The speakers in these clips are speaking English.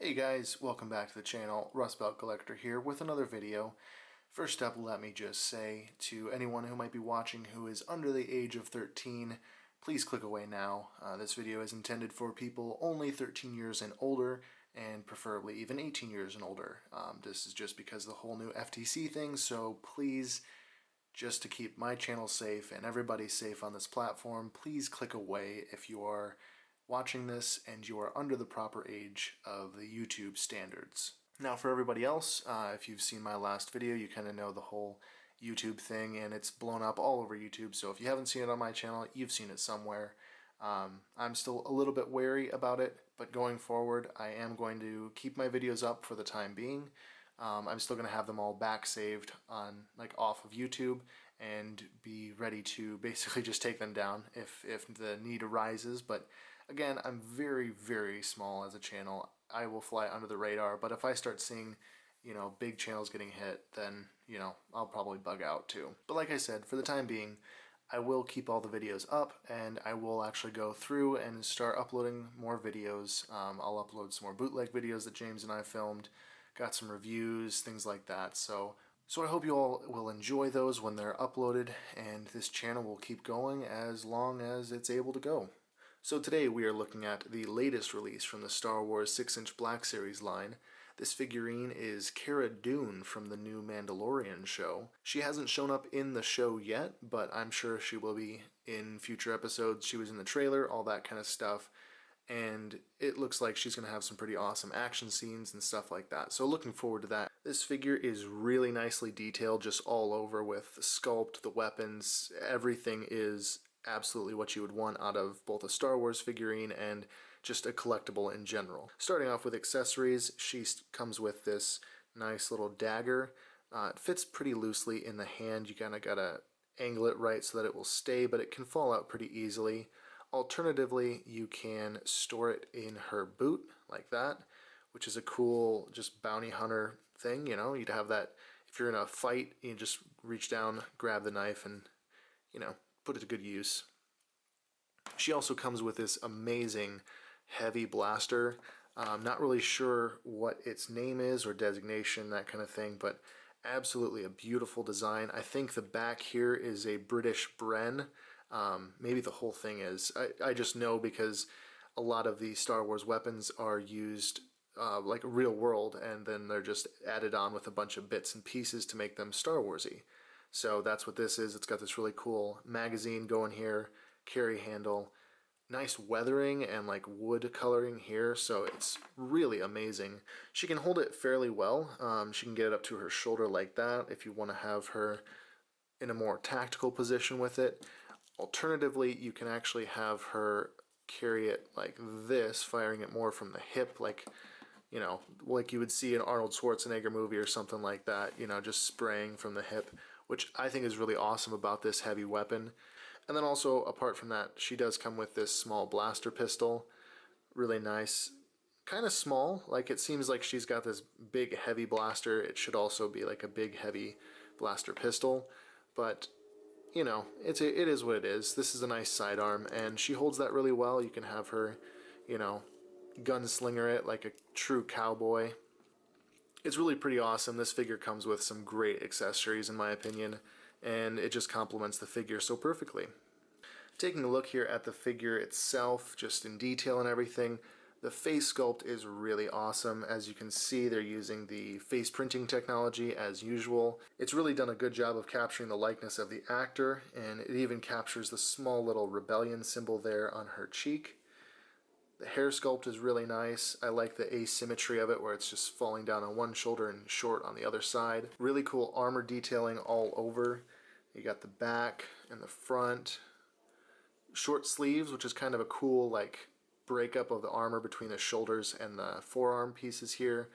Hey guys, welcome back to the channel. Rust Belt Collector here with another video. First up, let me just say to anyone who might be watching who is under the age of 13, please click away now. This video is intended for people only 13 years and older, and preferably even 18 years and older. This is just because of the whole new FTC thing, so please, just to keep my channel safe and everybody safe on this platform, please click away if you are watching this and you are under the proper age of the YouTube standards. Now for everybody else, if you've seen my last video, you kind of know the whole YouTube thing, and it's blown up all over YouTube, so if you haven't seen it on my channel, you've seen it somewhere. I'm still a little bit wary about it, but going forward I am going to keep my videos up for the time being. I'm still going to have them all back saved on off of YouTube and be ready to basically just take them down if the need arises. But again, I'm very small as a channel. I will fly under the radar, but if I start seeing big channels getting hit, then I'll probably bug out too. But like I said, for the time being, I will keep all the videos up, and I will actually go through and start uploading more videos. I'll upload some more bootleg videos that James and I filmed, got some reviews, things like that. So I hope you all will enjoy those when they're uploaded, and this channel will keep going as long as it's able to go. So today we are looking at the latest release from the Star Wars 6-inch Black Series line. This figurine is Cara Dune from the new Mandalorian show. She hasn't shown up in the show yet, but I'm sure she will be in future episodes. She was in the trailer, all that kind of stuff, and it looks like she's going to have some pretty awesome action scenes and stuff like that. So looking forward to that. This figure is really nicely detailed, just all over, with the sculpt, the weapons, everything is absolutely what you would want out of both a Star Wars figurine and just a collectible in general. Starting off with accessories, she comes with this nice little dagger. It fits pretty loosely in the hand. You kind of gotta angle it right so that it will stay, but it can fall out pretty easily. Alternatively, you can store it in her boot like that, which is a cool just bounty hunter thing. You'd have that if you're in a fight, you just reach down, grab the knife, and put it to good use. She also comes with this amazing heavy blaster. I'm not really sure what its name is or designation, that kind of thing, but absolutely a beautiful design. I think the back here is a British Bren. Maybe the whole thing is. I just know because a lot of the Star Wars weapons are used like real world, and then they're just added on with a bunch of bits and pieces to make them Star Warsy. So that's what this is. It's got this really cool magazine going here, carry handle, nice weathering and wood coloring here, so it's really amazing. She can hold it fairly well. She can get it up to her shoulder like that if you want to have her in a more tactical position with it. Alternatively, you can actually have her carry it like this, firing it more from the hip, like you would see in an Arnold Schwarzenegger movie or something like that, just spraying from the hip, which I think is really awesome about this heavy weapon. And then also, apart from that, she does come with this small blaster pistol. Really nice. Kind of small, it seems like she's got this big heavy blaster. It should also be like a big heavy blaster pistol, but it is what it is. This is a nice sidearm, and she holds that really well. You can have her, gunslinger it like a true cowboy. It's really pretty awesome. This figure comes with some great accessories in my opinion, and it just complements the figure so perfectly. Taking a look here at the figure itself, just in detail and everything, the face sculpt is really awesome. As you can see, they're using the face printing technology as usual. It's really done a good job of capturing the likeness of the actor, and it even captures the small little rebellion symbol there on her cheek. The hair sculpt is really nice. I like the asymmetry of it, where it's just falling down on one shoulder and short on the other side. Really cool armor detailing all over. You got the back and the front. Short sleeves, which is kind of a cool breakup of the armor between the shoulders and the forearm pieces here.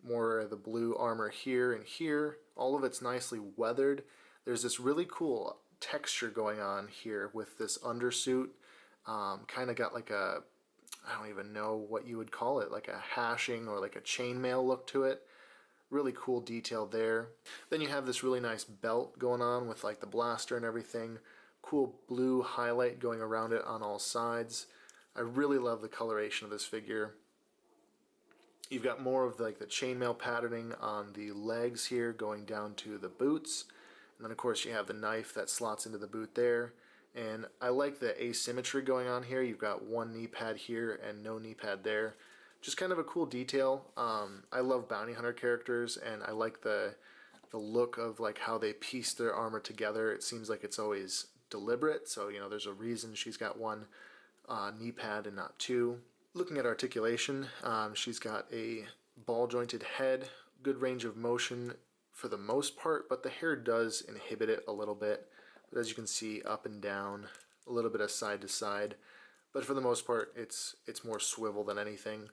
More of the blue armor here and here. All of it's nicely weathered. There's this really cool texture going on here with this undersuit. Kind of got I don't even know what you would call it, like a hashing or like a chainmail look to it. Really cool detail there. Then you have this really nice belt going on with the blaster and everything. Cool blue highlight going around it on all sides. I really love the coloration of this figure. You've got more of like the chainmail patterning on the legs here going down to the boots. And then of course you have the knife that slots into the boot there. And I like the asymmetry going on here. You've got one knee pad here and no knee pad there. Just kind of a cool detail. I love bounty hunter characters, and I like the look of like how they piece their armor together. It seems like it's always deliberate, so you know there's a reason she's got one knee pad and not two. Looking at articulation, she's got a ball jointed head, good range of motion for the most part, but the hair does inhibit it a little bit. But as you can see, up and down, a little bit of side to side, but for the most part it's more swivel than anything.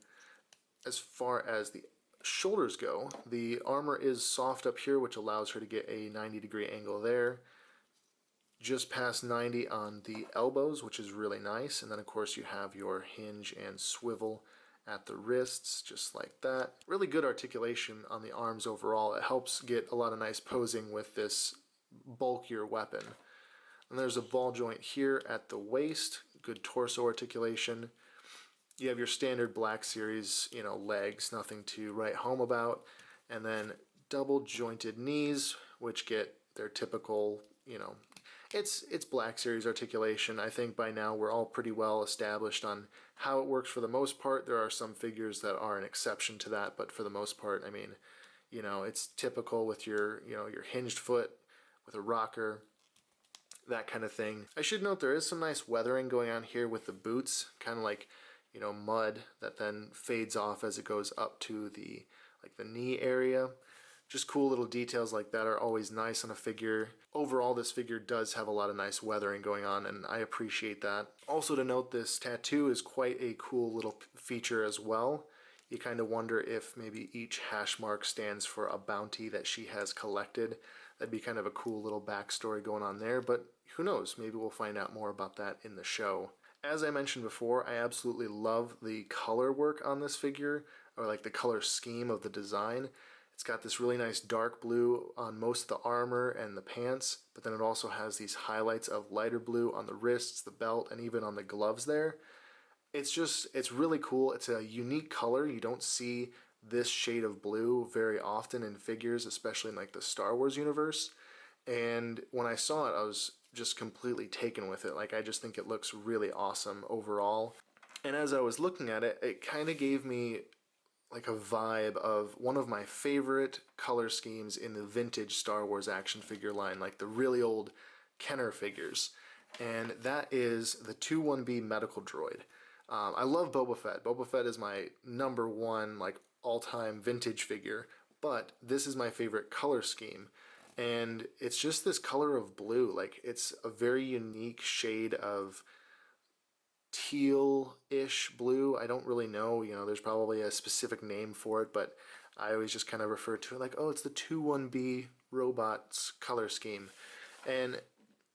As far as the shoulders go, the armor is soft up here, which allows her to get a 90-degree angle there. Just past 90 on the elbows, which is really nice. And then of course you have your hinge and swivel at the wrists, just like that. Really good articulation on the arms overall. It helps get a lot of nice posing with this bulkier weapon. And there's a ball joint here at the waist, good torso articulation. You have your standard Black Series, you know, legs, nothing to write home about. And then double jointed knees, which get their typical, you know, it's Black Series articulation. I think by now we're all pretty well established on how it works for the most part. There are some figures that are an exception to that, but for the most part, I mean, you know, it's typical with your, you know, your hinged foot with a rocker, that kind of thing. I should note there is some nice weathering going on here with the boots, kind of like, you know, mud that then fades off as it goes up to the like the knee area. Just cool little details like that are always nice on a figure. Overall, this figure does have a lot of nice weathering going on, and I appreciate that. Also to note, this tattoo is quite a cool little feature as well. You kind of wonder if maybe each hash mark stands for a bounty that she has collected. That'd be kind of a cool little backstory going on there, but who knows, maybe we'll find out more about that in the show. As I mentioned before, I absolutely love the color work on this figure, or like the color scheme of the design. It's got this really nice dark blue on most of the armor and the pants, but then it also has these highlights of lighter blue on the wrists, the belt, and even on the gloves there. It's really cool. It's a unique color. You don't see this shade of blue very often in figures, especially in like the Star Wars universe. And when I saw it, I was just completely taken with it. Like, I just think it looks really awesome overall. And as I was looking at it, it kind of gave me like a vibe of one of my favorite color schemes in the vintage Star Wars action figure line, like the really old Kenner figures. And that is the 21B medical droid. I love Boba Fett. Boba Fett is my #1 like all-time vintage figure, but this is my favorite color scheme. And it's just this color of blue. Like, it's a very unique shade of teal-ish blue. I don't really know, you know, there's probably a specific name for it, but I always just kind of refer to it like, oh, it's the 21B robots color scheme. And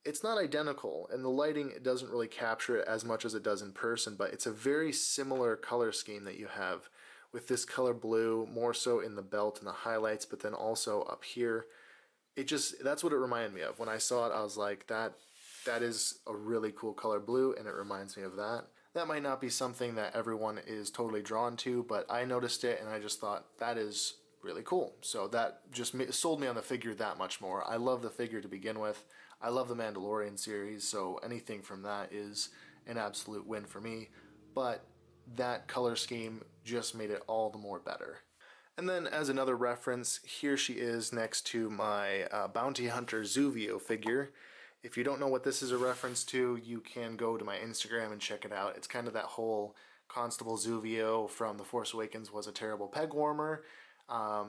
it's not identical, and the lighting doesn't really capture it as much as it does in person, but it's a very similar color scheme that you have with this color blue, more so in the belt and the highlights, but then also up here. That's what it reminded me of. When I saw it, I was like, that is a really cool color blue, and it reminds me of that. That might not be something that everyone is totally drawn to, but I noticed it, and I just thought, that is really cool. So that just sold me on the figure that much more. I love the figure to begin with. I love the Mandalorian series, so anything from that is an absolute win for me. But that color scheme just made it all the more better. And then as another reference, here she is next to my Bounty Hunter Zuvio figure. If you don't know what this is a reference to, you can go to my Instagram and check it out. It's kind of that whole Constable Zuvio from The Force Awakens was a terrible peg warmer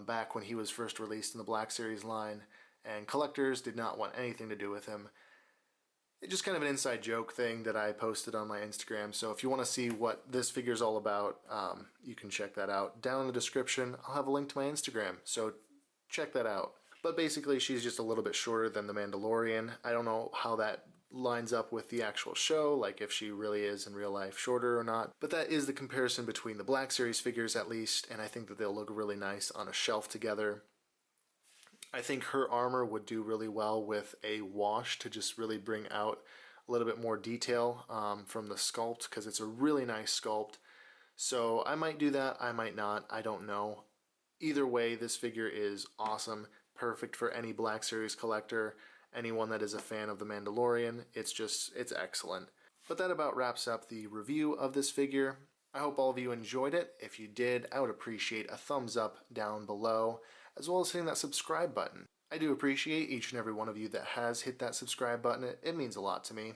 back when he was first released in the Black Series line, and collectors did not want anything to do with him. It's just kind of an inside joke thing that I posted on my Instagram, so if you want to see what this figure is all about, you can check that out. Down in the description, I'll have a link to my Instagram, so check that out. But basically, she's just a little bit shorter than the Mandalorian. I don't know how that lines up with the actual show, like if she really is in real life shorter or not. But that is the comparison between the Black Series figures at least, and I think that they'll look really nice on a shelf together. I think her armor would do really well with a wash to just really bring out a little bit more detail from the sculpt, because it's a really nice sculpt. So I might do that, I might not, I don't know. Either way, this figure is awesome, perfect for any Black Series collector, anyone that is a fan of The Mandalorian. It's excellent. But that about wraps up the review of this figure. I hope all of you enjoyed it. If you did, I would appreciate a thumbs up down below, as well as hitting that subscribe button. I do appreciate each and every one of you that has hit that subscribe button. It means a lot to me.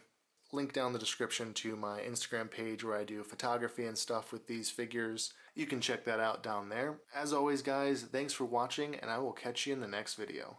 Link down the description to my Instagram page where I do photography and stuff with these figures. You can check that out down there. As always, guys, thanks for watching, and I will catch you in the next video.